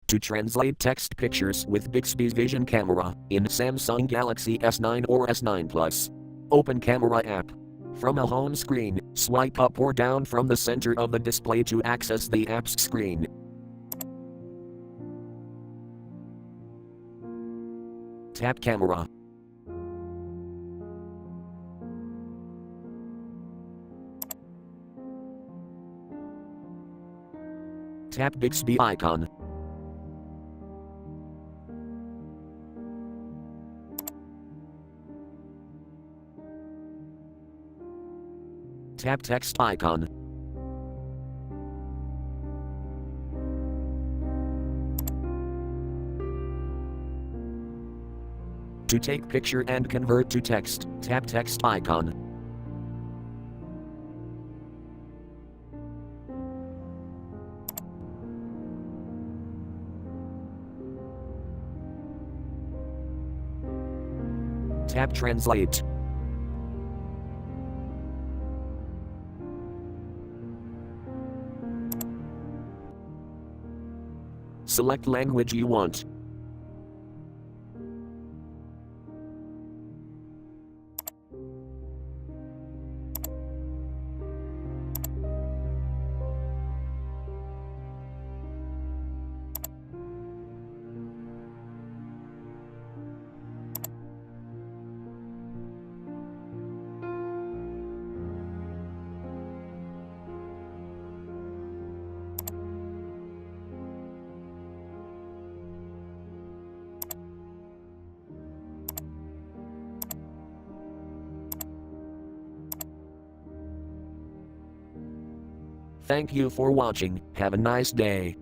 To translate text pictures with Bixby Vision Camera in Samsung Galaxy S9 or S9 Plus. Open Camera app. From a home screen, swipe up or down from the center of the display to access the app's screen. Tap Camera. Tap Bixby icon. Tap text icon. To take picture and convert to text, tap text icon. Tap translate. Select language you want. Thank you for watching. Have a nice day.